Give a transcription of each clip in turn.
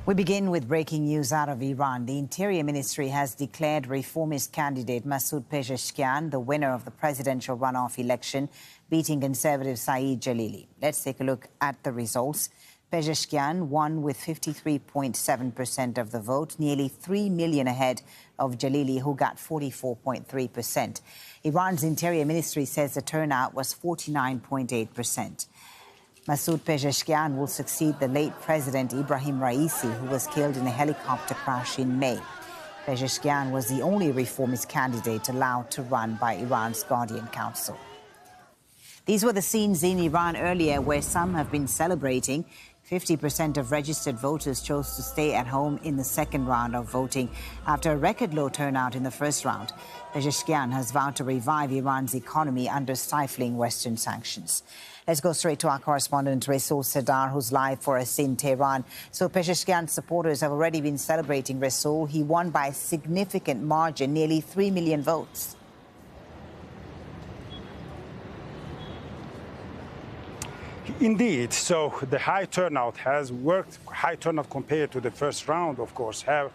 We begin with breaking news out of Iran. The Interior Ministry has declared reformist candidate MASOUD Win the winner of the presidential runoff election, beating conservative Saeed Jalili. Let's take a look at the results. Win won with 53.7% of the vote, nearly 3 million ahead of Jalili, who got 44.3%. Iran's Interior Ministry says the turnout was 49.8%. MASOUD Win will succeed the late President Ibrahim Raisi, who was killed in a helicopter crash in May. Win was the only reformist candidate allowed to run by Iran's Guardian Council. These were the scenes in Iran earlier where some have been celebrating. 50% of registered voters chose to stay at home in the second round of voting after a record low turnout in the first round. Win has vowed to revive Iran's economy under stifling Western sanctions. Let's go straight to our correspondent, Rasul Sardar, who's live for us in Tehran. So Pezeshkian's supporters have already been celebrating Rasul. He won by a significant margin, nearly 3 million votes. Indeed. So the high turnout has worked, high turnout compared to the first round, of course, have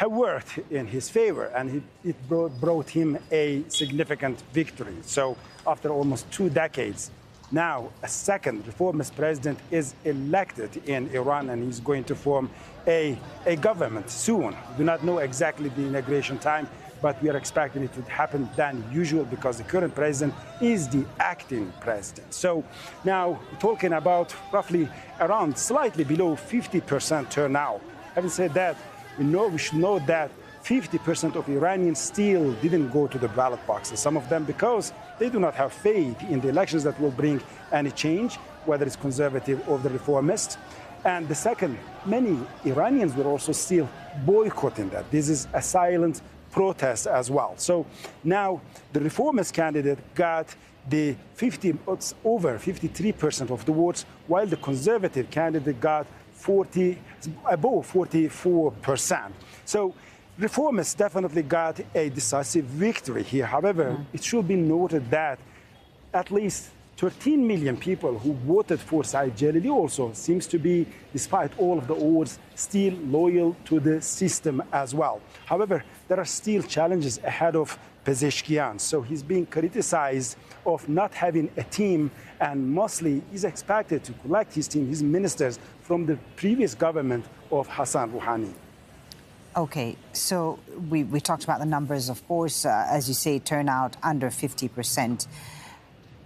worked in his favor, and it brought him a significant victory. So after almost 2 decades, now a second reformist president is elected in Iran, and he's going to form a government soon. We do not know exactly the inauguration time, but we are expecting it to happen than usual because the current president is the acting president. So now we're talking about roughly around slightly below 50% turnout. Having said that, we should know that 50% of Iranians still didn't go to the ballot boxes. Some of them because they do not have faith in the elections that will bring any change, whether it's conservative or the reformist. And the second, many Iranians were also still boycotting that. This is a silent protest as well. So now the reformist candidate got the over 53% of the votes, while the conservative candidate got above 44%. So reformists definitely got a decisive victory here. However, it should be noted that at least 13 million people who voted for Saeed Jalili also seems to be, despite all of the odds, still loyal to the system as well. However, there are still challenges ahead of Pezeshkian. So he's being criticized of not having a team, and mostly he's expected to collect his team, his ministers, from the previous government of Hassan Rouhani. Okay, so we talked about the numbers, of course, as you say, turnout under 50%.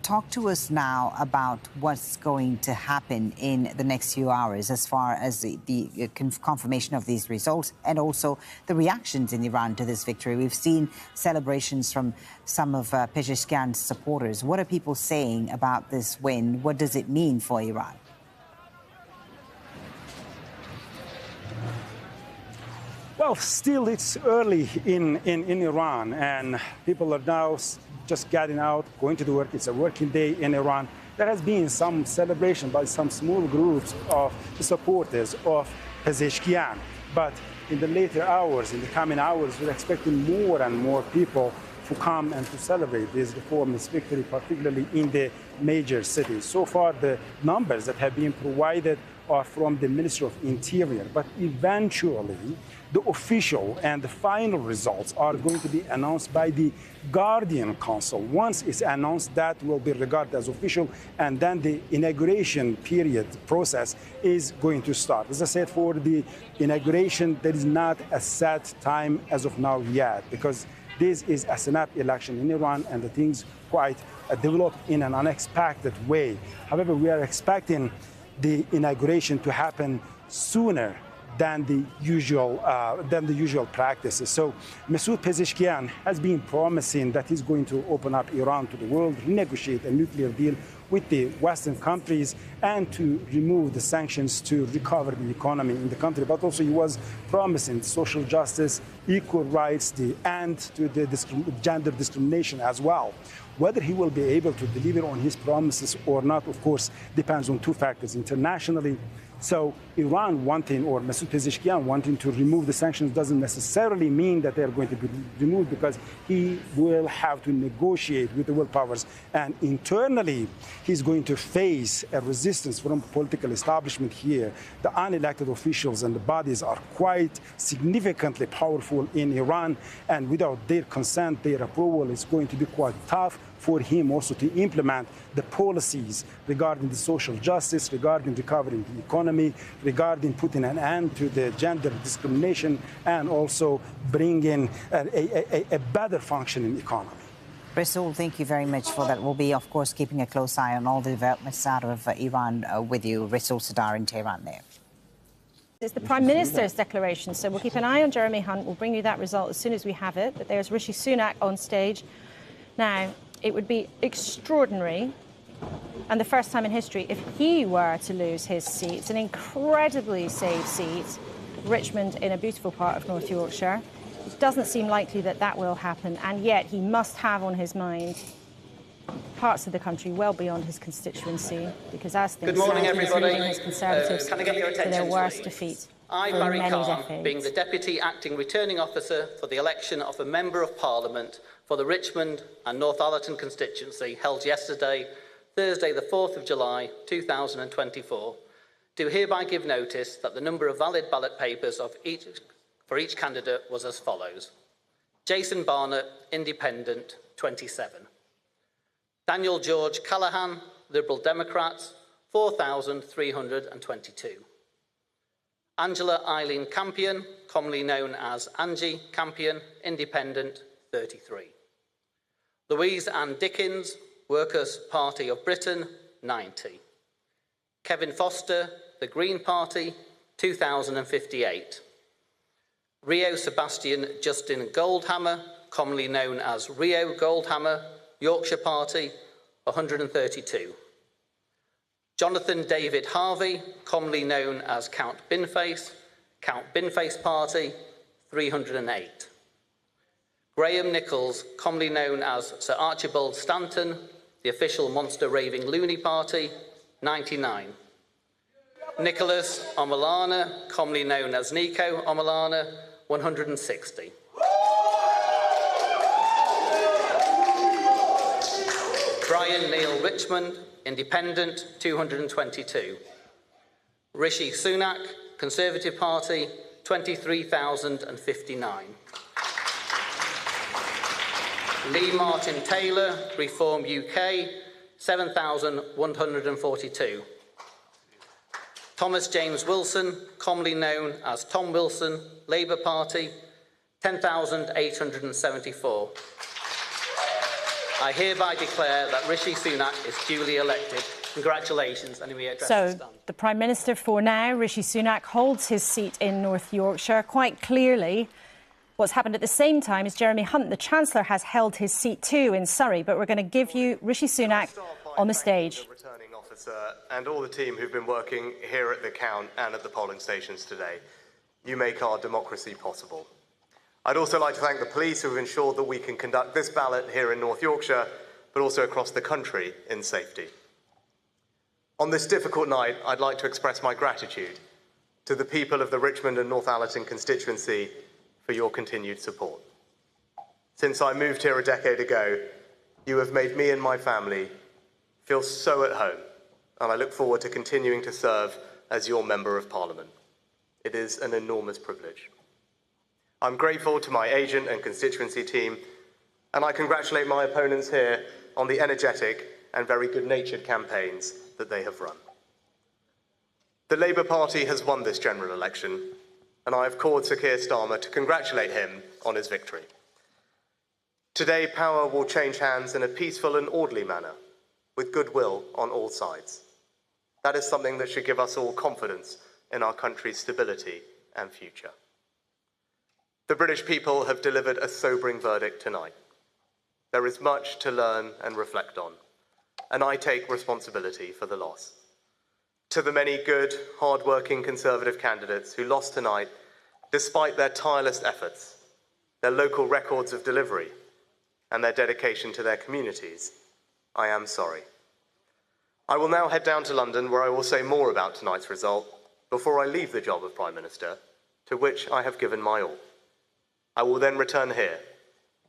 Talk to us now about what's going to happen in the next few hours as far as the confirmation of these results and also the reactions in Iran to this victory. We've seen celebrations from some of Pezeshkian's supporters. What are people saying about this win? What does it mean for Iran? Well, still it's early in Iran, and people are now just getting out, going to the work. It's a working day in Iran. There has been some celebration by some small groups of the supporters of Pezeshkian. But in the later hours, in the coming hours, we're expecting more and more people to come and to celebrate this reformist victory, particularly in the major cities. So far, the numbers that have been provided are from the Ministry of Interior, but eventually the official and the final results are going to be announced by the Guardian Council. Once it's announced, that will be regarded as official, and then the inauguration period process is going to start. As I said, for the inauguration, there is not a set time as of now yet, because this is a snap election in Iran, and the things quite develop in an unexpected way. However, we are expecting the inauguration to happen sooner than the usual practices. So MASOUD Pezeshkian has been promising that he's going to open up Iran to the world, renegotiate a nuclear deal with the Western countries, and to remove the sanctions to recover the economy in the country. But also he was promising social justice, equal rights, the end to the gender discrimination as well. Whether he will be able to deliver on his promises or not, of course, depends on 2 factors. Internationally, So Iran wanting, or Masoud Pezeshkian wanting to remove the sanctions doesn't necessarily mean that they're going to be removed, because he will have to negotiate with the world powers. And internally, he's going to face a resistance from the political establishment here. The unelected officials and the bodies are quite significantly powerful in Iran, and without their consent, their approval, is going to be quite tough for him also to implement the policies regarding the social justice, regarding recovering the economy, regarding putting an end to the gender discrimination, and also bringing a better functioning economy. Rasool, thank you very much for that. We'll be, of course, keeping a close eye on all the developments out of Iran with you. Rasool Sadar in Tehran there. It's the Prime Minister's declaration, so we'll keep an eye on Jeremy Hunt. We'll bring you that result as soon as we have it. But there's Rishi Sunak on stage. Now, it would be extraordinary, and the first time in history, if he were to lose his seat. It's an incredibly safe seat, Richmond, in a beautiful part of North Yorkshire. It doesn't seem likely that that will happen, and yet he must have on his mind parts of the country well beyond his constituency, because as things stand, he's leading his Conservatives to their worst defeat I, for Barry many Carr, decades. being the Deputy Acting Returning Officer for the election of a Member of Parliament for the Richmond and Northallerton constituency held yesterday, Thursday the 4th of July 2024, do hereby give notice that the number of valid ballot papers for each candidate was as follows. Jason Barnett, Independent, 27. Daniel George Callaghan, Liberal Democrats, 4,322. Angela Eileen Campion, commonly known as Angie Campion, Independent, 33. Louise Ann Dickens, Workers' Party of Britain, 90. Kevin Foster, the Green Party, 2,058. Rio Sebastian Justin Goldhammer, commonly known as Rio Goldhammer, Yorkshire Party, 132. Jonathan David Harvey, commonly known as Count Binface Party, 308. Graham Nichols, commonly known as Sir Archibald Stanton, the official Monster Raving Loony Party, 99. Nicholas Omalana, commonly known as Nico Omalana, 160. Brian Neil Richmond, Independent, 222. Rishi Sunak, Conservative Party, 23,059. Lee Martin Taylor, Reform UK, 7,142. Thomas James Wilson, commonly known as Tom Wilson, Labour Party, 10,874. I hereby declare that Rishi Sunak is duly elected. Congratulations, and we address So, the Prime Minister for now, Rishi Sunak, holds his seat in North Yorkshire. Quite clearly, what's happened at the same time is Jeremy Hunt, the Chancellor, has held his seat too in Surrey. But we're going to give you Rishi Sunak on the stage. The returning officer and all the team who've been working here at the count and at the polling stations today. You make our democracy possible. I'd also like to thank the police who have ensured that we can conduct this ballot here in North Yorkshire, but also across the country in safety. On this difficult night, I'd like to express my gratitude to the people of the Richmond and Northallerton constituency for your continued support. Since I moved here a decade ago, you have made me and my family feel so at home, and I look forward to continuing to serve as your Member of Parliament. It is an enormous privilege. I'm grateful to my agent and constituency team, and I congratulate my opponents here on the energetic and very good-natured campaigns that they have run. The Labour Party has won this general election, and I have called Sir Keir Starmer to congratulate him on his victory. Today, power will change hands in a peaceful and orderly manner, with goodwill on all sides. That is something that should give us all confidence in our country's stability and future. The British people have delivered a sobering verdict tonight. There is much to learn and reflect on, and I take responsibility for the loss. To the many good, hard-working Conservative candidates who lost tonight, despite their tireless efforts, their local records of delivery, and their dedication to their communities, I am sorry. I will now head down to London, where I will say more about tonight's result before I leave the job of Prime Minister, to which I have given my all. I will then return here,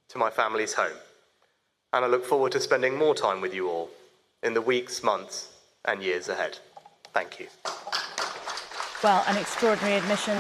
to my family's home, and I look forward to spending more time with you all in the weeks, months, and years ahead. Thank you. Well, an extraordinary admission.